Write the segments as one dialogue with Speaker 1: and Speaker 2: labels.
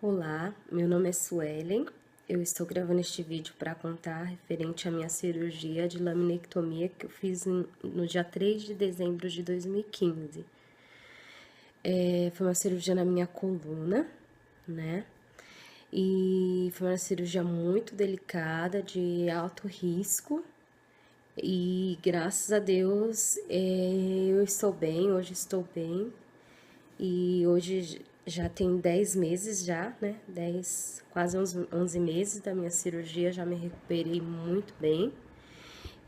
Speaker 1: Olá, meu nome é Suelen. Eu estou gravando este vídeo para contar referente à minha cirurgia de laminectomia que eu fiz no dia 3 de dezembro de 2015. Foi uma cirurgia na minha coluna, né? E foi uma cirurgia muito delicada, de alto risco. E graças a Deus eu estou bem, hoje estou bem. E hoje já tem 10 meses já, né? 10, quase 11 meses da minha cirurgia, já me recuperei muito bem.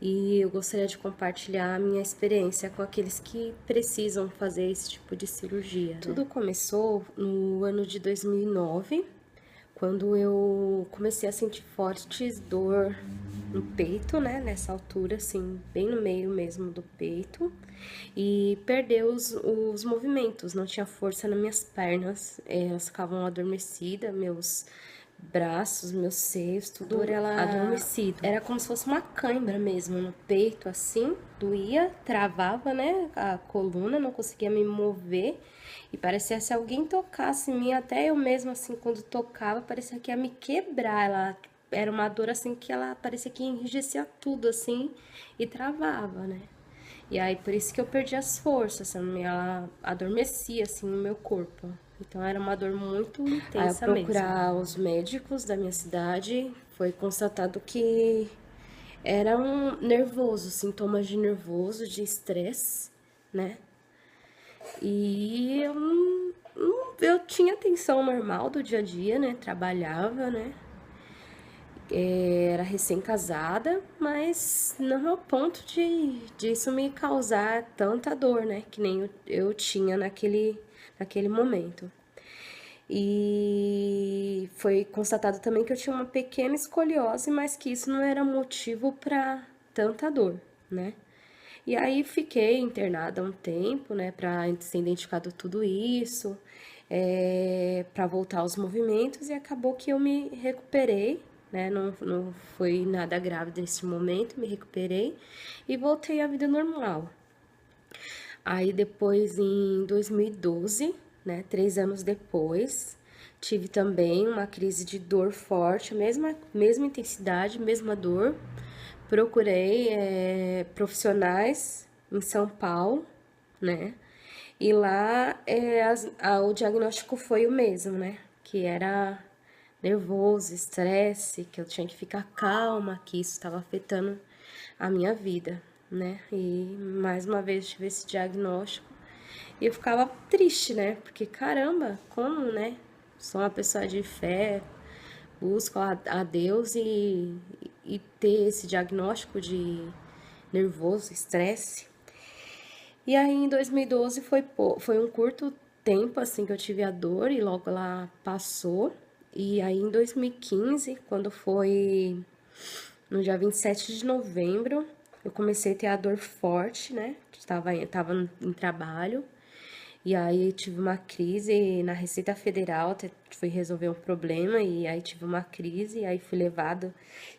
Speaker 1: E eu gostaria de compartilhar a minha experiência com aqueles que precisam fazer esse tipo de cirurgia, né? Tudo começou no ano de 2009, quando eu comecei a sentir fortes dor no peito, né, nessa altura, assim, bem no meio mesmo do peito, e perdeu os movimentos, não tinha força nas minhas pernas, elas ficavam adormecidas, meus braços, meus seios, tudo adormecido. Era como se fosse uma cãibra mesmo no peito, assim, doía, travava, né, a coluna, não conseguia me mover, e parecia se alguém tocasse em mim, até eu mesma, assim, quando tocava, parecia que ia me quebrar, ela era uma dor, assim, que ela parecia que enrijecia tudo, assim, e travava, né. E aí, por isso que eu perdi as forças, assim, ela adormecia, assim, no meu corpo. Então, era uma dor muito intensa mesmo. Ao procurar os médicos da minha cidade, foi constatado que era um nervoso, sintomas de nervoso, de estresse, né? E eu tinha atenção normal do dia a dia, né? Trabalhava, né? Era recém-casada, mas não ao ponto disso me causar tanta dor, né? Que nem eu tinha naquele momento. E foi constatado também que eu tinha uma pequena escoliose, mas que isso não era motivo para tanta dor, né? E aí fiquei internada um tempo, né, para ser identificado tudo isso, para voltar aos movimentos, e acabou que eu me recuperei, né, não foi nada grave nesse momento, me recuperei e voltei à vida normal. Aí depois, em 2012, né, 3 anos depois, tive também uma crise de dor forte, mesma intensidade, mesma dor. Procurei profissionais em São Paulo, né? E lá o diagnóstico foi o mesmo, né? Que era nervoso, estresse, que eu tinha que ficar calma, que isso estava afetando a minha vida, né? E mais uma vez tive esse diagnóstico e eu ficava triste, né? Porque caramba, como, né? Sou uma pessoa de fé, busco a Deus e ter esse diagnóstico de nervoso, estresse. E aí em 2012 foi um curto tempo assim que eu tive a dor e logo ela passou. E aí em 2015, quando foi no dia 27 de novembro, eu comecei a ter a dor forte, né? Tava em trabalho. E aí tive uma crise na Receita Federal, fui resolver um problema e aí tive uma crise, e aí fui levada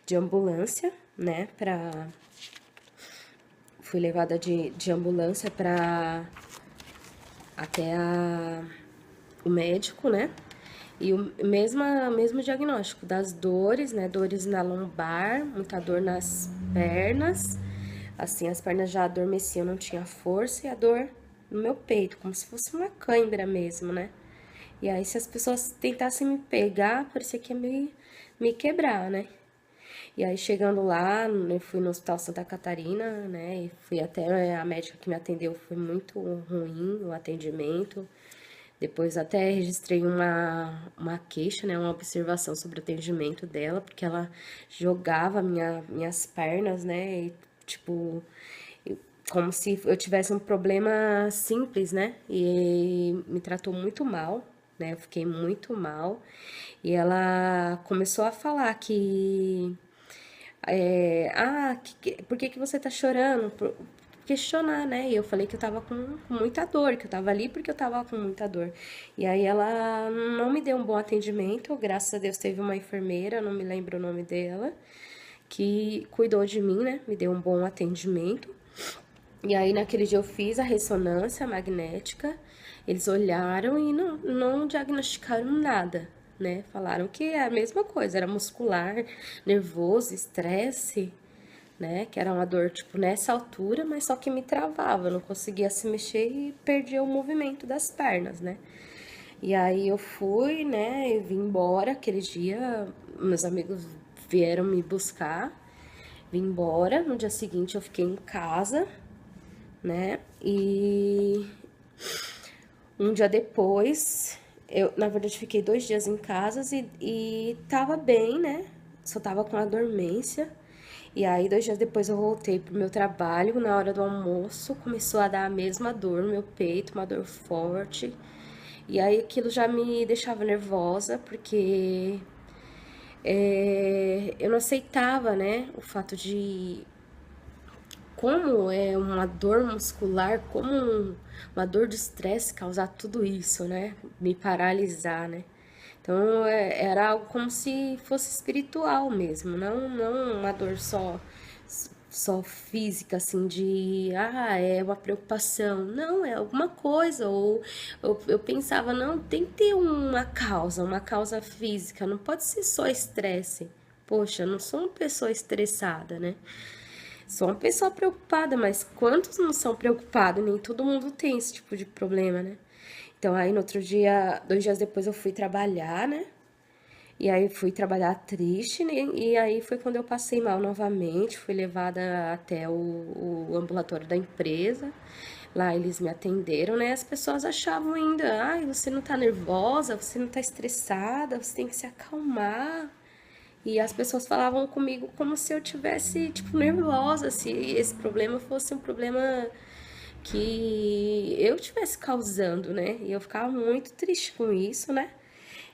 Speaker 1: de ambulância, né, fui levada de ambulância até o médico, né, e o mesmo diagnóstico das dores, né, dores na lombar, muita dor nas pernas, assim, as pernas já adormeciam, não tinha força, e a dor no meu peito, como se fosse uma cãibra mesmo, né? E aí, se as pessoas tentassem me pegar, parecia que ia me quebrar, né? E aí, chegando lá, eu fui no Hospital Santa Catarina, né? E fui até a médica que me atendeu, foi muito ruim o atendimento. Depois até registrei uma queixa, né, uma observação sobre o atendimento dela, porque ela jogava minhas pernas, né, e, tipo, como se eu tivesse um problema simples, né, e me tratou muito mal, né, eu fiquei muito mal, e ela começou a falar que por que que você tá chorando? Questionar, né? E eu falei que eu tava com muita dor, que eu tava ali porque eu tava com muita dor. E aí ela não me deu um bom atendimento, graças a Deus teve uma enfermeira, não me lembro o nome dela, que cuidou de mim, né? Me deu um bom atendimento. E aí naquele dia eu fiz a ressonância magnética, eles olharam e não diagnosticaram nada, né? Falaram que é a mesma coisa, era muscular, nervoso, estresse, né? Que era uma dor, tipo, nessa altura, mas só que me travava, eu não conseguia se mexer e perdia o movimento das pernas, né? E aí eu fui, né, e vim embora aquele dia, meus amigos vieram me buscar, vim embora, no dia seguinte eu fiquei em casa, né, e um dia depois, eu, na verdade, fiquei 2 dias em casa e tava bem, né, só tava com a dormência. E aí, 2 dias depois, eu voltei pro meu trabalho. Na hora do almoço, começou a dar a mesma dor no meu peito, uma dor forte. E aí, aquilo já me deixava nervosa, porque eu não aceitava, né, o fato de como é uma dor muscular, como uma dor de estresse causar tudo isso, né? Me paralisar, né? Então era algo como se fosse espiritual mesmo, não uma dor só física, assim, de, é uma preocupação. Não, é alguma coisa. Ou eu pensava, não, tem que ter uma causa física, não pode ser só estresse. Poxa, eu não sou uma pessoa estressada, né? Sou uma pessoa preocupada, mas quantos não são preocupados? Nem todo mundo tem esse tipo de problema, né? Então, aí no outro dia, 2 dias depois, eu fui trabalhar, né? E aí fui trabalhar triste, né? E aí foi quando eu passei mal novamente, fui levada até o ambulatório da empresa. Lá eles me atenderam, né? As pessoas achavam ainda, você não tá nervosa, você não tá estressada, você tem que se acalmar. E as pessoas falavam comigo como se eu tivesse, tipo, nervosa, se esse problema fosse um problema que eu tivesse causando, né? E eu ficava muito triste com isso, né?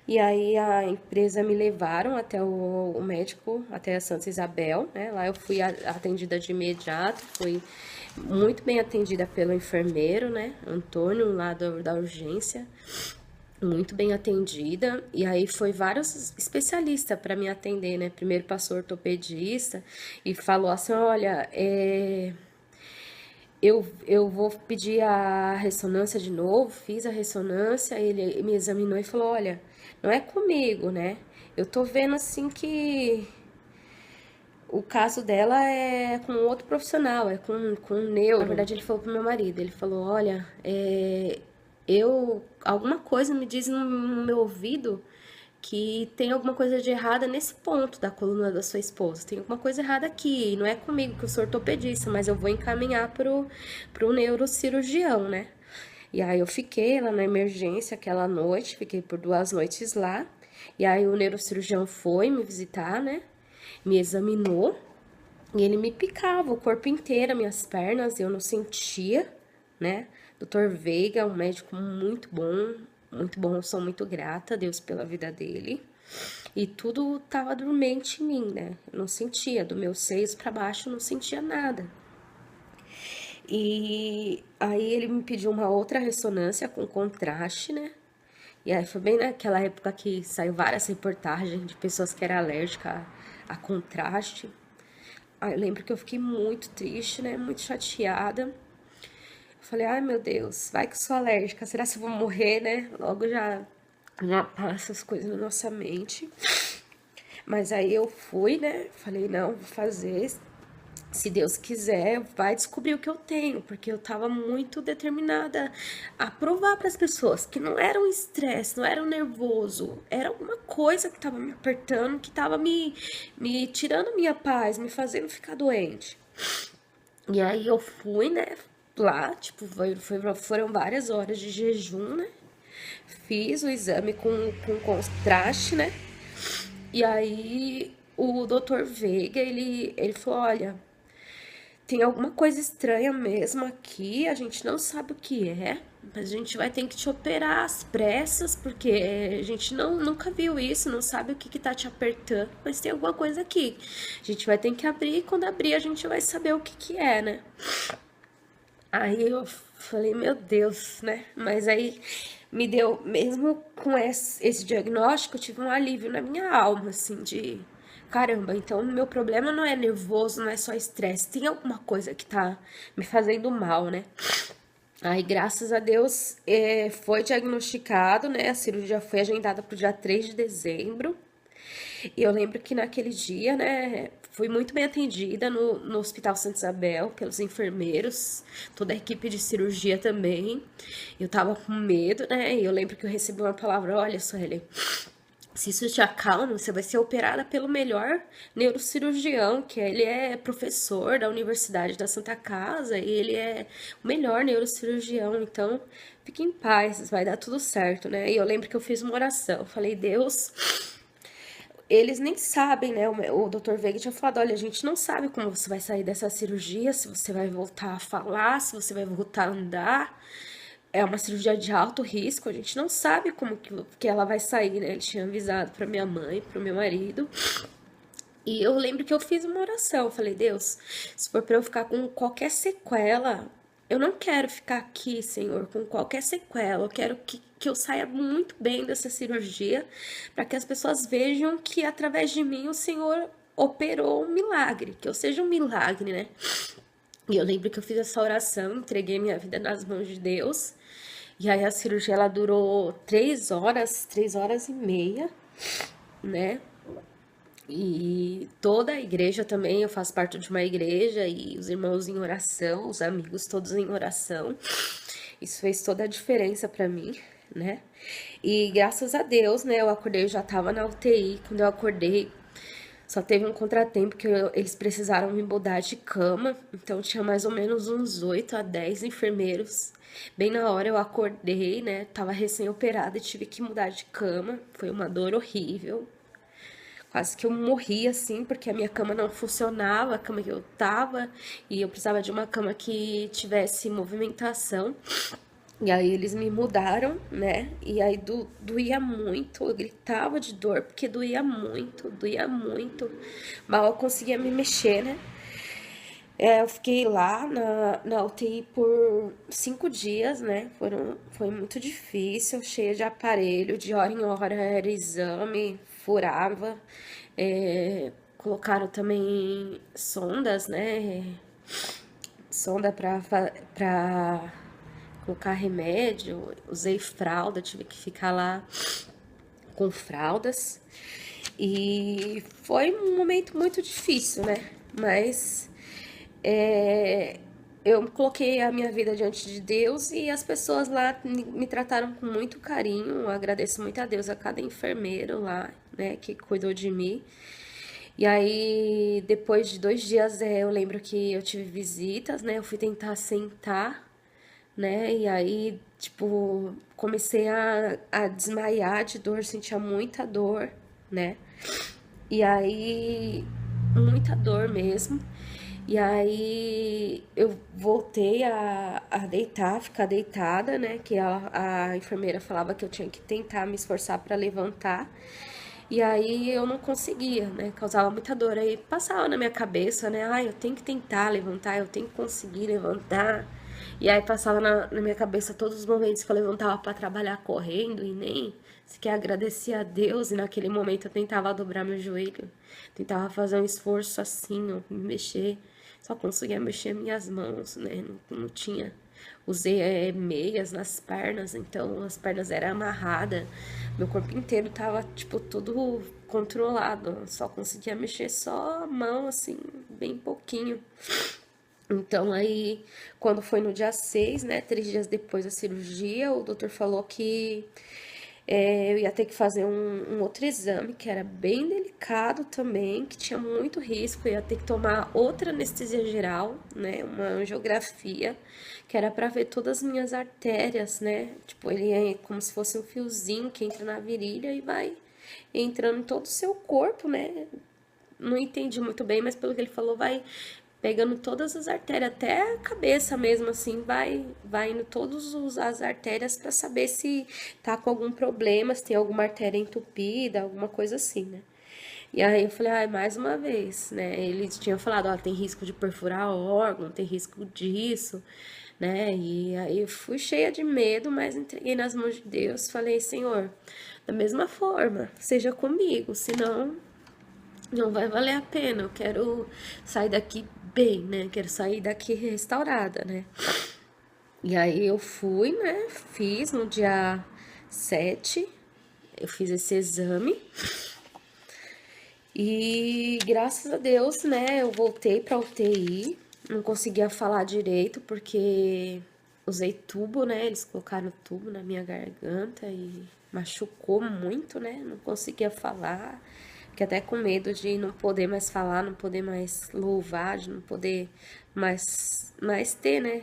Speaker 1: E aí a empresa me levaram até o médico, até a Santa Isabel, né? Lá eu fui atendida de imediato, fui muito bem atendida pelo enfermeiro, né? Antônio, lá da urgência, muito bem atendida. E aí foi vários especialistas para me atender, né? Primeiro passou ortopedista e falou assim, olha, eu vou pedir a ressonância de novo, fiz a ressonância, ele me examinou e falou, olha, não é comigo, né? Eu tô vendo assim que o caso dela é com outro profissional, é com um neuro. Na verdade, ele falou pro meu marido, ele falou, olha, alguma coisa me diz no meu ouvido que tem alguma coisa de errada nesse ponto da coluna da sua esposa. Tem alguma coisa errada aqui. Não é comigo que eu sou ortopedista, mas eu vou encaminhar pro neurocirurgião, né? E aí eu fiquei lá na emergência aquela noite, fiquei por 2 noites lá. E aí o neurocirurgião foi me visitar, né? Me examinou e ele me picava o corpo inteiro, minhas pernas, eu não sentia, né? Dr. Veiga, um médico muito bom, eu sou muito grata a Deus pela vida dele. E tudo tava dormente em mim, né? Eu não sentia, do meu seios para baixo, eu não sentia nada. E aí ele me pediu uma outra ressonância com contraste, né? E aí foi bem naquela época que saiu várias reportagens de pessoas que eram alérgicas a contraste. Aí eu lembro que eu fiquei muito triste, né? Muito chateada. Eu falei, ai meu Deus, vai que eu sou alérgica, será que eu vou morrer, né? Logo já passa as coisas na nossa mente. Mas aí eu fui, né? Falei, não, vou fazer. Se Deus quiser, vai descobrir o que eu tenho, porque eu tava muito determinada a provar para as pessoas que não era um estresse, não era um nervoso, era alguma coisa que tava me apertando, que tava me tirando a minha paz, me fazendo ficar doente. E aí eu fui, né, lá, tipo, foram várias horas de jejum, né? Fiz o exame com contraste, né? E aí o doutor Veiga, ele falou, olha, tem alguma coisa estranha mesmo aqui, a gente não sabe o que é, mas a gente vai ter que te operar às pressas, porque a gente nunca viu isso, não sabe o que tá te apertando, mas tem alguma coisa aqui. A gente vai ter que abrir, e quando abrir a gente vai saber o que é, né? Aí eu falei, meu Deus, né? Mas aí me deu, mesmo com esse diagnóstico, eu tive um alívio na minha alma, assim, de caramba, então o meu problema não é nervoso, não é só estresse, tem alguma coisa que tá me fazendo mal, né? Aí, graças a Deus, foi diagnosticado, né? A cirurgia foi agendada para o dia 3 de dezembro. E eu lembro que naquele dia, né, fui muito bem atendida no Hospital Santa Isabel pelos enfermeiros, toda a equipe de cirurgia também. Eu tava com medo, né? E eu lembro que eu recebi uma palavra: olha, Sueli, se isso te acalma, você vai ser operada pelo melhor neurocirurgião, que ele é professor da Universidade da Santa Casa e ele é o melhor neurocirurgião, então fique em paz, vai dar tudo certo, né? E eu lembro que eu fiz uma oração, falei: Deus, eles nem sabem, né? O Dr. Veiga tinha falado: olha, a gente não sabe como você vai sair dessa cirurgia, se você vai voltar a falar, se você vai voltar a andar. É uma cirurgia de alto risco, a gente não sabe como que ela vai sair, né? Ele tinha avisado pra minha mãe, pro meu marido. E eu lembro que eu fiz uma oração, eu falei: Deus, se for pra eu ficar com qualquer sequela, eu não quero ficar aqui, Senhor, com qualquer sequela. Eu quero que eu saia muito bem dessa cirurgia, para que as pessoas vejam que através de mim o Senhor operou um milagre, que eu seja um milagre, né? E eu lembro que eu fiz essa oração, entreguei minha vida nas mãos de Deus. E aí a cirurgia ela durou 3 horas e meia, né? E toda a igreja também, eu faço parte de uma igreja e os irmãos em oração, os amigos todos em oração. Isso fez toda a diferença pra mim, né? E graças a Deus, né, eu acordei, eu já tava na UTI. Quando eu acordei, só teve um contratempo que eles precisaram me mudar de cama. Então tinha mais ou menos uns 8 a 10 enfermeiros. Bem na hora eu acordei, né? Tava recém-operada e tive que mudar de cama. Foi uma dor horrível. Quase que eu morri assim, porque a minha cama não funcionava, a cama que eu tava, e eu precisava de uma cama que tivesse movimentação. E aí eles me mudaram, né? E aí doía muito, eu gritava de dor, porque doía muito, doía muito. Mal eu conseguia me mexer, né? Eu fiquei lá na UTI por 5 dias, né? Foi muito difícil, cheia de aparelho, de hora em hora era exame, furava. Colocaram também sondas, né? Sonda pra colocar remédio, usei fralda, tive que ficar lá com fraldas. E foi um momento muito difícil, né? Mas eu coloquei a minha vida diante de Deus e as pessoas lá me trataram com muito carinho. Eu agradeço muito a Deus, a cada enfermeiro lá, né, que cuidou de mim. E aí, depois de 2 dias, eu lembro que eu tive visitas, né? Eu fui tentar sentar, né? E aí, tipo, comecei a desmaiar de dor, sentia muita dor, né? E aí, muita dor mesmo. E aí eu voltei a deitar, ficar deitada, né? Que a enfermeira falava que eu tinha que tentar me esforçar para levantar. E aí eu não conseguia, né? Causava muita dor. Aí passava na minha cabeça, né? Ai, eu tenho que tentar levantar, eu tenho que conseguir levantar. E aí passava na minha cabeça todos os momentos que eu levantava para trabalhar correndo e nem sequer agradecia a Deus. E naquele momento eu tentava dobrar meu joelho, tentava fazer um esforço assim, ó, me mexer. Só conseguia mexer minhas mãos, né? Não tinha. Usei meias nas pernas, então as pernas eram amarradas. Meu corpo inteiro tava, tipo, tudo controlado. Só conseguia mexer só a mão, assim, bem pouquinho. Então, aí, quando foi no dia 6, né, 3 dias depois da cirurgia, o doutor falou que eu ia ter que fazer um outro exame, que era bem delicado também, que tinha muito risco, eu ia ter que tomar outra anestesia geral, né, uma angiografia, que era para ver todas as minhas artérias, né, tipo, ele é como se fosse um fiozinho que entra na virilha e vai entrando em todo o seu corpo, né, não entendi muito bem, mas pelo que ele falou, vai pegando todas as artérias, até a cabeça mesmo, assim, vai indo todas as artérias para saber se tá com algum problema, se tem alguma artéria entupida, alguma coisa assim, né? E aí eu falei: ai, mais uma vez, né? Eles tinham falado: ó, tem risco de perfurar órgão, tem risco disso, né? E aí eu fui cheia de medo, mas entreguei nas mãos de Deus, falei: Senhor, da mesma forma, seja comigo, senão não vai valer a pena. Eu quero sair daqui bem, né? Quero sair daqui restaurada, né? E aí eu fui, né? Fiz no dia 7, eu fiz esse exame. E graças a Deus, né, eu voltei pra UTI. Não conseguia falar direito porque usei tubo, né? Eles colocaram tubo na minha garganta e machucou muito, né? Não conseguia falar. Fiquei até com medo de não poder mais falar, não poder mais louvar, de não poder mais ter, né,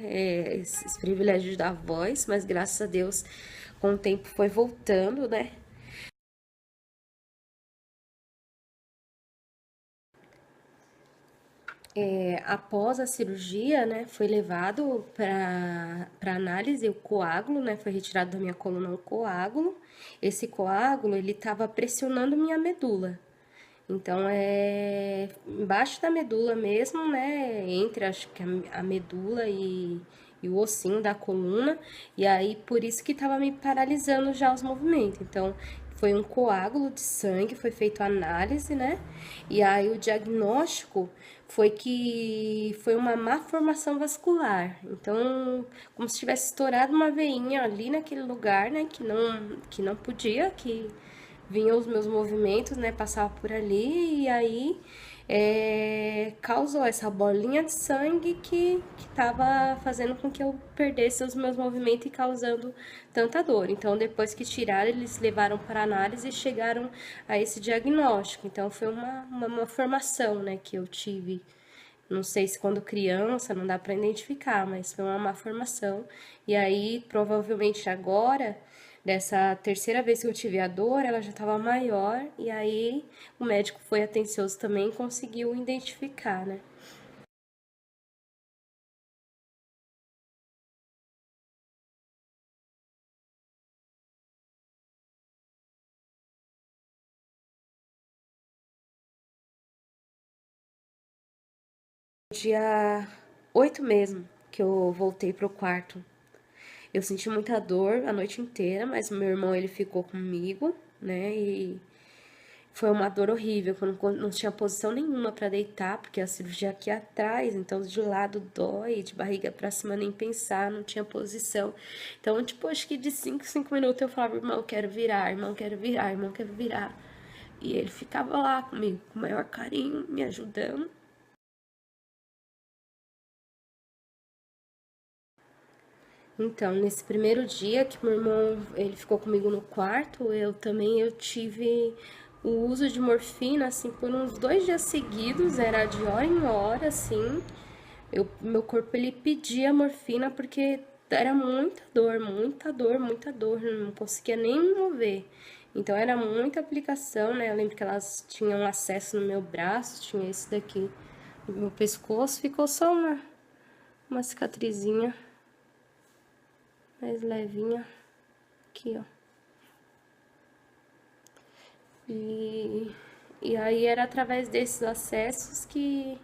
Speaker 1: esses privilégios da voz. Mas graças a Deus, com o tempo foi voltando, né? Após a cirurgia, né, foi levado para análise o coágulo, né, foi retirado da minha coluna o coágulo. Esse coágulo, ele estava pressionando minha medula. Então, é embaixo da medula mesmo, né, entre acho que a medula e o ossinho da coluna, e aí por isso que estava me paralisando já os movimentos. Então, foi um coágulo de sangue, foi feita análise, né? E aí o diagnóstico foi que foi uma má formação vascular. Então, como se tivesse estourado uma veinha ali naquele lugar, né, que não podia, que vinham os meus movimentos, né, passava por ali e aí causou essa bolinha de sangue que estava fazendo com que eu perdesse os meus movimentos e causando tanta dor. Então, depois que tiraram, eles levaram para análise e chegaram a esse diagnóstico. Então, foi uma formação, né, que eu tive. Não sei se quando criança não dá para identificar, mas foi uma má formação. E aí, provavelmente agora, dessa terceira vez que eu tive a dor, ela já estava maior. E aí, o médico foi atencioso também e conseguiu identificar, né? Dia 8 mesmo que eu voltei pro quarto. Eu senti muita dor a noite inteira, mas meu irmão ele ficou comigo, né? E foi uma dor horrível, que eu não tinha posição nenhuma para deitar, porque a cirurgia aqui atrás, então de lado dói, de barriga pra cima nem pensar, não tinha posição. Então, tipo, acho que de 5 minutos eu falava, irmão, quero virar, irmão, quero virar, irmão, quero virar. E ele ficava lá comigo, com o maior carinho, me ajudando. Então, nesse primeiro dia que meu irmão ele ficou comigo no quarto, eu tive o uso de morfina assim por uns 2 dias seguidos, era de hora em hora, assim. Meu corpo ele pedia morfina porque era muita dor, muita dor, muita dor, não conseguia nem me mover. Então era muita aplicação, né? Eu lembro que elas tinham acesso no meu braço, tinha esse daqui no meu pescoço, ficou só uma cicatrizinha mais levinha aqui, ó. E, e aí era através desses acessos que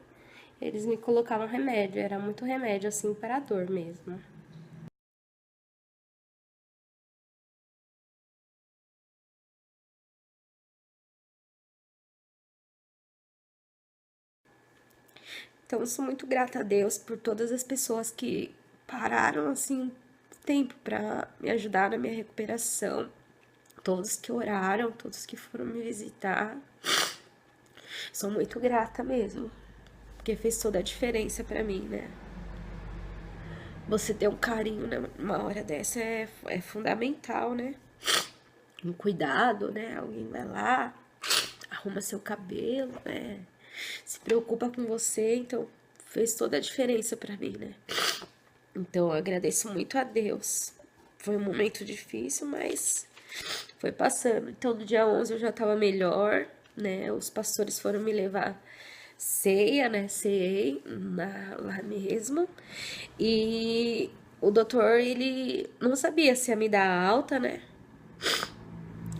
Speaker 1: eles me colocavam remédio. Era muito remédio, assim, para a dor mesmo. Então, eu sou muito grata a Deus por todas as pessoas que pararam, assim, tempo para me ajudar na minha recuperação. Todos que oraram, todos que foram me visitar. Sou muito grata mesmo, porque fez toda a diferença para mim, né? Você ter um carinho numa hora dessa é fundamental, né? Um cuidado, né? Alguém vai lá, arruma seu cabelo, né? Se preocupa com você, então fez toda a diferença pra mim, né? Então eu agradeço muito a Deus. Foi um momento difícil, mas foi passando. Então no dia 11 eu já tava melhor, né? Os pastores foram me levar ceia, né? Ceiei lá mesmo. E o doutor, ele não sabia se ia me dar alta, né?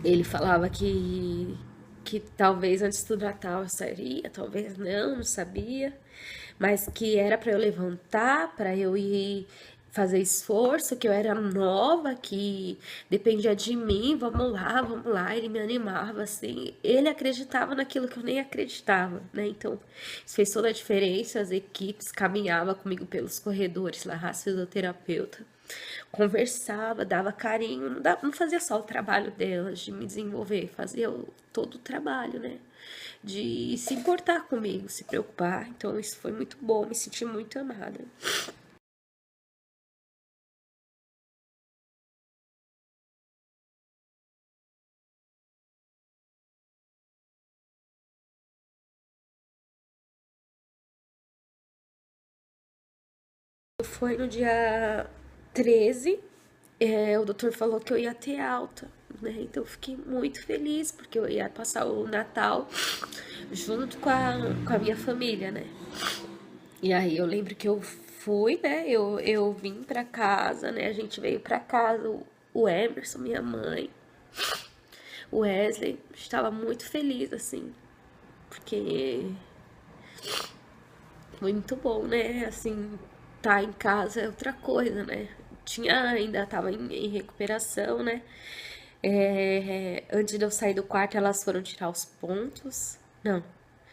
Speaker 1: Ele falava que talvez antes do Natal eu sairia, talvez não sabia, mas que era para eu levantar, para eu ir fazer esforço, que eu era nova, que dependia de mim, vamos lá, ele me animava assim. Ele acreditava naquilo que eu nem acreditava, né? Então, isso fez toda a diferença, as equipes caminhavam comigo pelos corredores lá, a fisioterapeuta. conversava, dava carinho, não fazia só o trabalho delas de me desenvolver, fazia todo o trabalho, né? De se importar comigo, se preocupar. Então isso foi muito bom, me senti muito amada. Foi no dia 13, o doutor falou que eu ia ter alta, né? Então eu fiquei muito feliz, porque eu ia passar o Natal junto com a minha família, né? E aí eu lembro que eu fui, né? Eu vim pra casa, né? A gente veio pra casa, o Emerson, minha mãe, o Wesley, estava muito feliz, assim, porque foi muito bom, né? Assim, tá em casa é outra coisa, né? Ainda tava em recuperação, né? Antes de eu sair do quarto, elas foram tirar os pontos. Não,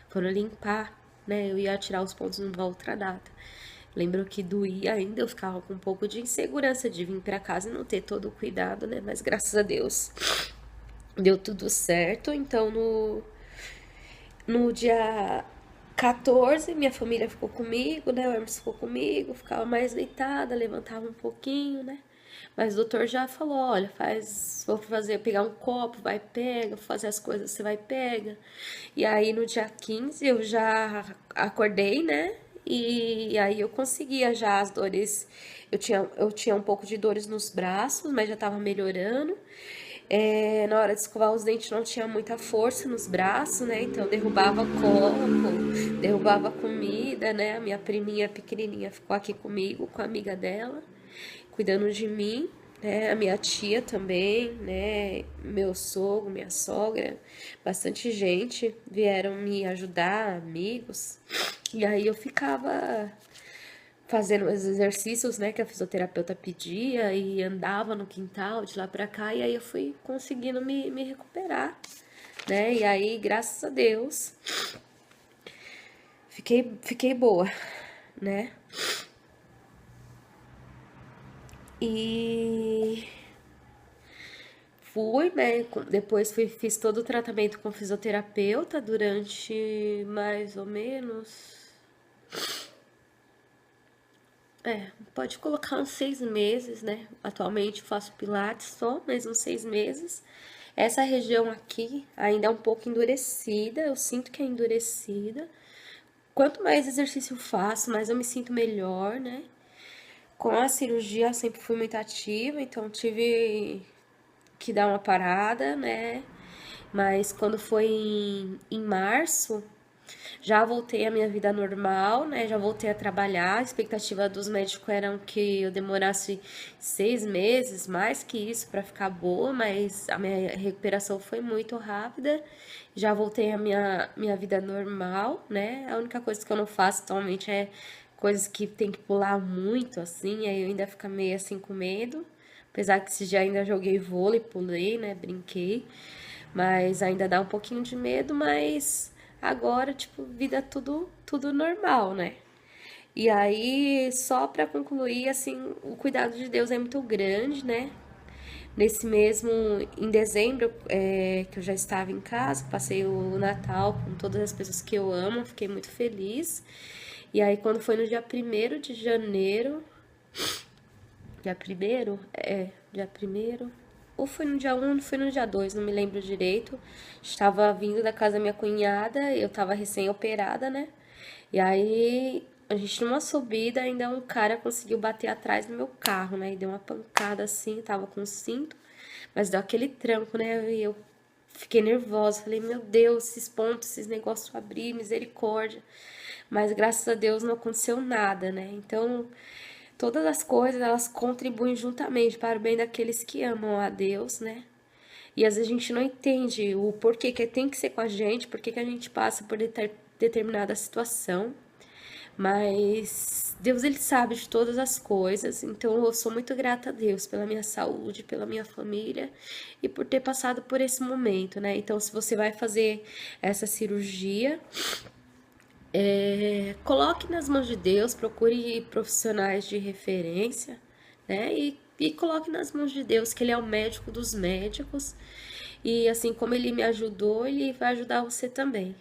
Speaker 1: foram limpar, né? Eu ia tirar os pontos numa outra data. Lembro que doía ainda, eu ficava com um pouco de insegurança de vir pra casa e não ter todo o cuidado, né? Mas graças a Deus deu tudo certo. Então no dia 14, minha família ficou comigo, né? O Hermes ficou comigo, ficava mais deitada, levantava um pouquinho, né? Mas o doutor já falou, olha, vou pegar um copo, vai, pega, vou fazer as coisas, você vai, pega. E aí no dia 15 eu já acordei, né? E aí eu conseguia já as dores, eu tinha um pouco de dores nos braços, mas já tava melhorando. Na hora de escovar os dentes não tinha muita força nos braços, né? Então derrubava copo, derrubava comida, né? A minha priminha pequenininha ficou aqui comigo, com a amiga dela, cuidando de mim, né? A minha tia também, né? Meu sogro, minha sogra, bastante gente vieram me ajudar, amigos. E aí eu ficava fazendo os exercícios, né, que a fisioterapeuta pedia e andava no quintal de lá pra cá e aí eu fui conseguindo me recuperar, né? E aí, graças a Deus, fiquei boa, né? E fui, né? Depois fiz todo o tratamento com fisioterapeuta durante mais ou menos. Pode colocar uns 6 meses, né? Atualmente faço pilates só, mas uns 6 meses. Essa região aqui ainda é um pouco endurecida, eu sinto que é endurecida. Quanto mais exercício eu faço, mais eu me sinto melhor, né? Com a cirurgia eu sempre fui muito ativa, então tive que dar uma parada, né? Mas quando foi em março, já voltei à minha vida normal, né? Já voltei a trabalhar. A expectativa dos médicos era que eu demorasse 6 meses, mais que isso, para ficar boa, mas a minha recuperação foi muito rápida. Já voltei à minha vida normal, né? A única coisa que eu não faço atualmente é coisas que tem que pular muito, assim, aí eu ainda fico meio assim com medo. Apesar que esse dia ainda joguei vôlei, pulei, né? Brinquei. Mas ainda dá um pouquinho de medo, mas agora, tipo, vida tudo normal, né? E aí, só pra concluir, assim, o cuidado de Deus é muito grande, né? Nesse mesmo, em dezembro, que eu já estava em casa, passei o Natal com todas as pessoas que eu amo, fiquei muito feliz. E aí, quando foi no dia 1º de janeiro, dia primeiro? Dia primeiro. Ou foi no dia 1, ou foi no dia 2, não me lembro direito. Estava vindo da casa da minha cunhada, eu tava recém-operada, né? E aí, a gente numa subida, ainda um cara conseguiu bater atrás do meu carro, né? E deu uma pancada assim, tava com cinto, mas deu aquele tranco, né? E eu fiquei nervosa, falei, meu Deus, esses pontos, esses negócios abrir, misericórdia. Mas graças a Deus não aconteceu nada, né? Então, todas as coisas, elas contribuem juntamente para o bem daqueles que amam a Deus, né? E às vezes a gente não entende o porquê que tem que ser com a gente, porquê que a gente passa por determinada situação. Mas Deus, ele sabe de todas as coisas, então eu sou muito grata a Deus pela minha saúde, pela minha família e por ter passado por esse momento, né? Então, se você vai fazer essa cirurgia, coloque nas mãos de Deus, procure profissionais de referência, né? E coloque nas mãos de Deus, que Ele é o médico dos médicos. E assim como Ele me ajudou, Ele vai ajudar você também.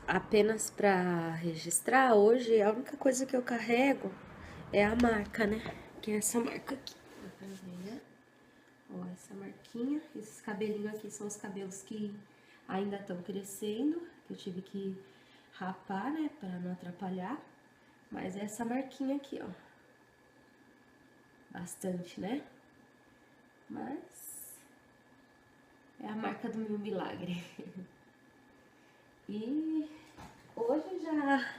Speaker 1: Apenas para registrar, hoje a única coisa que eu carrego é a marca, né? Que é essa marca aqui. Dá pra ver, né? Ó, essa marquinha. Esses cabelinhos aqui são os cabelos que ainda estão crescendo, que eu tive que rapar, né? Pra não atrapalhar. Mas é essa marquinha aqui, ó. Bastante, né? Mas é a marca do meu milagre. E hoje já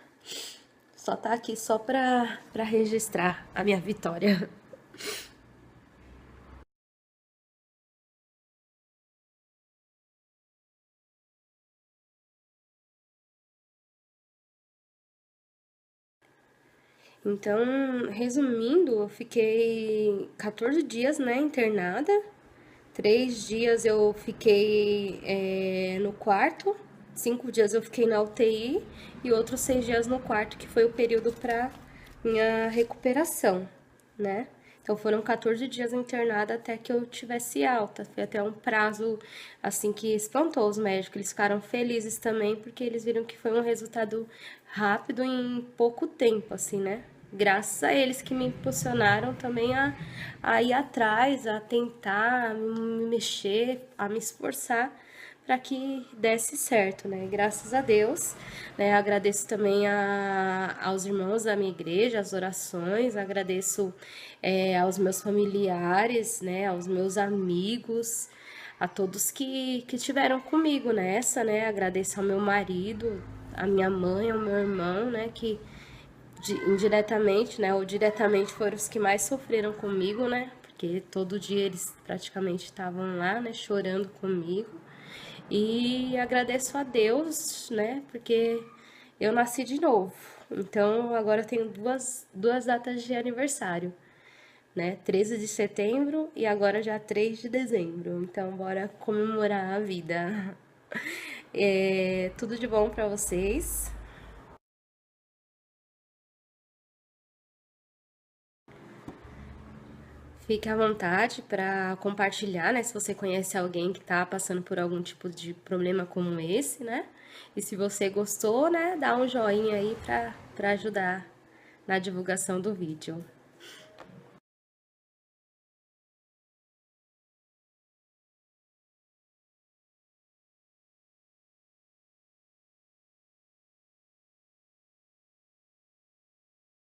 Speaker 1: só tá aqui só pra registrar a minha vitória. Então, resumindo, eu fiquei 14 dias, né, internada. 3 dias eu fiquei no quarto, 5 dias eu fiquei na UTI e outros 6 dias no quarto, que foi o período para minha recuperação, né? Então foram 14 dias internada até que eu tivesse alta. Foi até um prazo assim que espantou os médicos. Eles ficaram felizes também porque eles viram que foi um resultado rápido em pouco tempo, assim, né? Graças a eles que me impulsionaram também a ir atrás, a tentar me mexer, a me esforçar para que desse certo, né? Graças a Deus, né? Agradeço também aos irmãos da minha igreja, as orações, agradeço aos meus familiares, né? Aos meus amigos, a todos que estiveram comigo nessa, né? Agradeço ao meu marido, à minha mãe, ao meu irmão, né? Que indiretamente, né, ou diretamente foram os que mais sofreram comigo, né? Porque todo dia eles praticamente estavam lá, né, chorando comigo. E agradeço a Deus, né, porque eu nasci de novo. Então agora eu tenho duas datas de aniversário, né? 13 de setembro e agora já 3 de dezembro. Então bora comemorar a vida. Tudo de bom para vocês. Fique à vontade para compartilhar, né? Se você conhece alguém que está passando por algum tipo de problema como esse, né? E se você gostou, né? Dá um joinha aí para ajudar na divulgação do vídeo.